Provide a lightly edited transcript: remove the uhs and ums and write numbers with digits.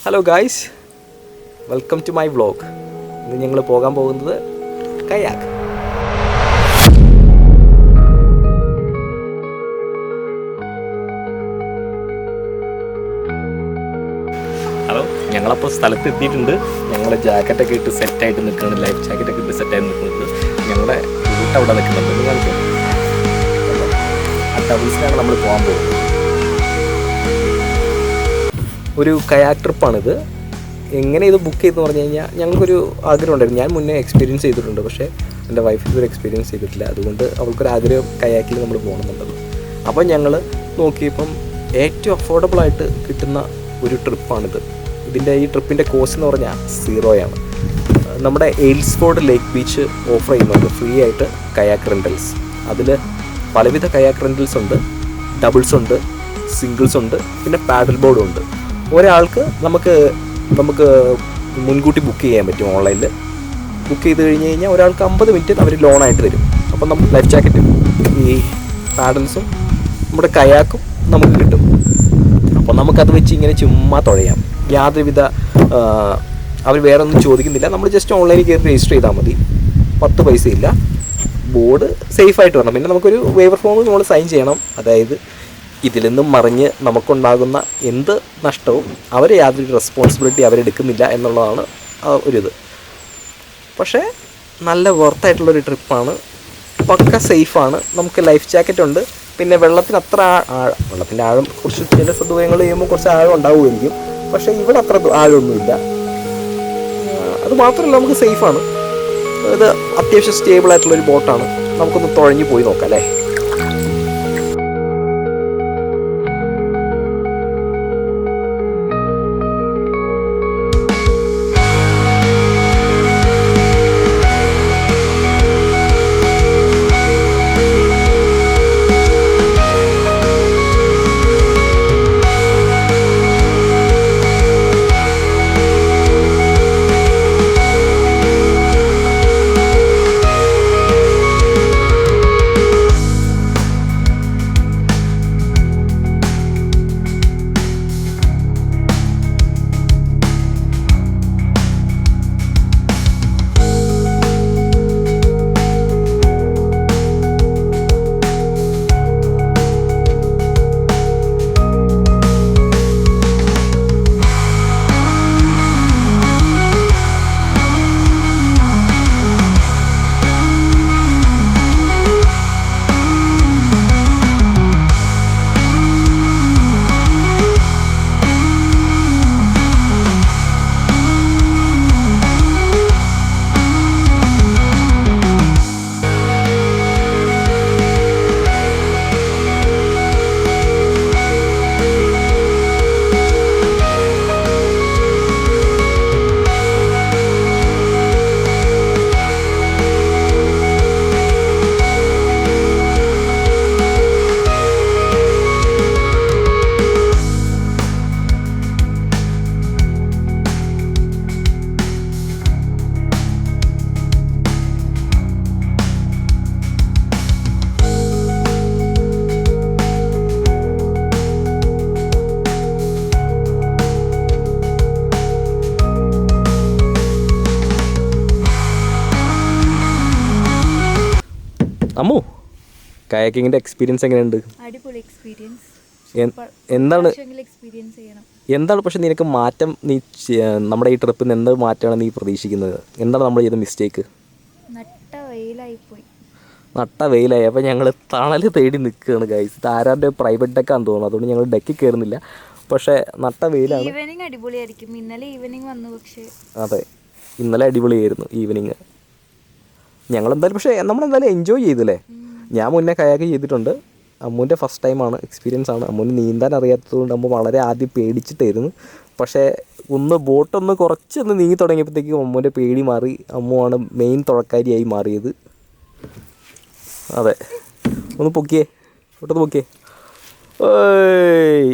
Hello guys, welcome to my vlog. ഇന്ന് ഞങ്ങൾ പോകാൻ പോകുന്നത് കയാക്ക്. ഹലോ, ഞങ്ങളപ്പോൾ സ്ഥലത്ത് എത്തിയിട്ടുണ്ട്. ഞങ്ങൾ ജാക്കറ്റൊക്കെ ഇട്ട് സെറ്റായിട്ട് നിൽക്കുന്നുണ്ട്, ലൈഫ് ജാക്കറ്റൊക്കെ ഇട്ട് സെറ്റായിട്ട് നിൽക്കുന്നുണ്ട്. ഞങ്ങളുടെ റൂട്ട് അവിടെ നിൽക്കുന്നുണ്ട്. നിങ്ങൾക്ക് ആ ഡബിൾസിനാണ് നമ്മൾ പോകാൻ പോകുന്നത്. ഒരു കയാക്ക് ട്രിപ്പാണിത്. എങ്ങനെ ഇത് ബുക്ക് ചെയ്തെന്ന് പറഞ്ഞു കഴിഞ്ഞാൽ ഞങ്ങൾക്കൊരു ആഗ്രഹം ഉണ്ടായിരുന്നു. ഞാൻ മുന്നേ എക്സ്പീരിയൻസ് ചെയ്തിട്ടുണ്ട്, പക്ഷേ എൻ്റെ വൈഫ് ഇതൊരു എക്സ്പീരിയൻസ് ചെയ്തിട്ടില്ല. അതുകൊണ്ട് അവൾക്കൊരാഗ്രഹം കയാക്കിൽ നമ്മൾ പോകണമെന്നുണ്ടല്ലോ. അപ്പം ഞങ്ങൾ നോക്കിയപ്പം ഏറ്റവും അഫോർഡബിളായിട്ട് കിട്ടുന്ന ഒരു ട്രിപ്പാണിത്. ഇതിൻ്റെ ഈ ട്രിപ്പിൻ്റെ കോസ്റ്റ് എന്ന് പറഞ്ഞാൽ 0 നമ്മുടെ എയിൽസ്ഫോർഡ് ലേക്ക് ബീച്ച് ഓഫർ ചെയ്യുന്നുണ്ട് ഫ്രീ ആയിട്ട് കയാക്ക് റെൻ്റൽസ്. അതിൽ പലവിധ കയാക്ക് റെൻ്റൽസ് ഉണ്ട്. ഡബിൾസ് ഉണ്ട്, സിംഗിൾസ് ഉണ്ട്, പിന്നെ പാഡൽ ബോർഡും ഉണ്ട്. ഒരാൾക്ക് നമുക്ക് മുൻകൂട്ടി ബുക്ക് ചെയ്യാൻ പറ്റും. ഓൺലൈനിൽ ബുക്ക് ചെയ്ത് കഴിഞ്ഞ് കഴിഞ്ഞാൽ ഒരാൾക്ക് 50 മിനിറ്റ് അവർ ലോണായിട്ട് തരും. അപ്പം നമുക്ക് ലൈഫ് ജാക്കറ്റും ഈ പാഡൽസും നമ്മുടെ കയാക്കും നമുക്ക് കിട്ടും. അപ്പോൾ നമുക്കത് വെച്ച് ഇങ്ങനെ ചുമ്മാ തുഴയാം. യാതൊരുവിധ അവർ വേറെ ഒന്നും ചോദിക്കുന്നില്ല. നമ്മൾ ജസ്റ്റ് ഓൺലൈനിൽ കയറി രജിസ്റ്റർ ചെയ്താൽ മതി. 10 പൈസയില്ല. ബോർഡ് സേഫായിട്ട് വരണം. പിന്നെ നമുക്കൊരു വേവർ ഫോം നമ്മൾ സൈൻ ചെയ്യണം. അതായത് ഇതിൽ നിന്നും മറിഞ്ഞ് നമുക്കുണ്ടാകുന്ന എന്ത് നഷ്ടവും യാതൊരു റെസ്പോൺസിബിലിറ്റി അവരെടുക്കുന്നില്ല എന്നുള്ളതാണ് ഒരിത്. പക്ഷേ നല്ല വർത്തായിട്ടുള്ളൊരു ട്രിപ്പാണ്. പക്ക സേഫാണ്. നമുക്ക് ലൈഫ് ജാക്കറ്റ് ഉണ്ട്. പിന്നെ വെള്ളത്തിന് അത്ര വെള്ളത്തിൻ്റെ ആഴം കുറച്ച് ചില ദൂരങ്ങൾ ചെയ്യുമ്പോൾ കുറച്ച് ആഴം ഉണ്ടാവുമായിരിക്കും. പക്ഷേ ഇവിടെ അത്ര ആഴമൊന്നുമില്ല. അത് മാത്രമല്ല, നമുക്ക് സേഫാണ്. ഇത് അത്യാവശ്യം സ്റ്റേബിളായിട്ടുള്ളൊരു ബോട്ടാണ്. നമുക്കൊന്ന് തുഴഞ്ഞു പോയി നോക്കാം അല്ലേ. അമ്മു, കയാക്കിങ്ങിൻ്റെ എക്സ്പീരിയൻസ് എങ്ങനെയുണ്ട്? അടിപൊളി എക്സ്പീരിയൻസ്. എന്താണ് പക്ഷെ നിനക്ക് മാറ്റം, നീ നമ്മുടെ ഈ ട്രിപ്പിൽ നിന്ന് എന്ത് മാറ്റമാണ് നീ പ്രതീക്ഷിക്കുന്നത്? എന്താണ് നമ്മൾ ചെയ്ത മിസ്റ്റേക്ക്? നട്ട വെയിലായി. അപ്പോൾ ഞങ്ങൾ തണൽ തേടി നിൽക്കുകയാണ് ഗൈസ്. ഇത് ആരാൻ്റെ പ്രൈവറ്റ് ഡെക്കാന്ന് തോന്നുന്നു. അതുകൊണ്ട് ഞങ്ങൾ ഡെക്കിൽ കയറുന്നില്ല. പക്ഷേ നട്ട വെയിലാണ്. ഈവനിങ് അടിപൊളിയായിരിക്കും. ഇന്നലെ ഈവനിങ് വന്നു. പക്ഷേ അതെ, ഇന്നലെ അടിപൊളിയായിരുന്നു ഈവനിങ്. ഞങ്ങളെന്തായാലും പക്ഷേ നമ്മളെന്തായാലും എൻജോയ് ചെയ്തില്ലേ. ഞാൻ മുന്നേ കയാക്ക് ചെയ്തിട്ടുണ്ട്. അമ്മുവിൻ്റെ ഫസ്റ്റ് ടൈമാണ്, എക്സ്പീരിയൻസ് ആണ്. അമ്മുവിന് നീന്താൻ അറിയാത്തതുകൊണ്ട് അമ്മു വളരെ ആദ്യം പേടിച്ചിട്ടായിരുന്നു. പക്ഷേ ബോട്ടൊന്ന് കുറച്ചൊന്ന് നീങ്ങി തുടങ്ങിയപ്പോഴത്തേക്കും അമ്മുവിൻ്റെ പേടി മാറി. അമ്മുവാണ് മെയിൻ തുഴക്കാരിയായി മാറിയത്. അതെ, ഒന്ന് പൊക്കിയേ, പൊട്ടൊന്ന് പൊക്കിയേ. ഓയ്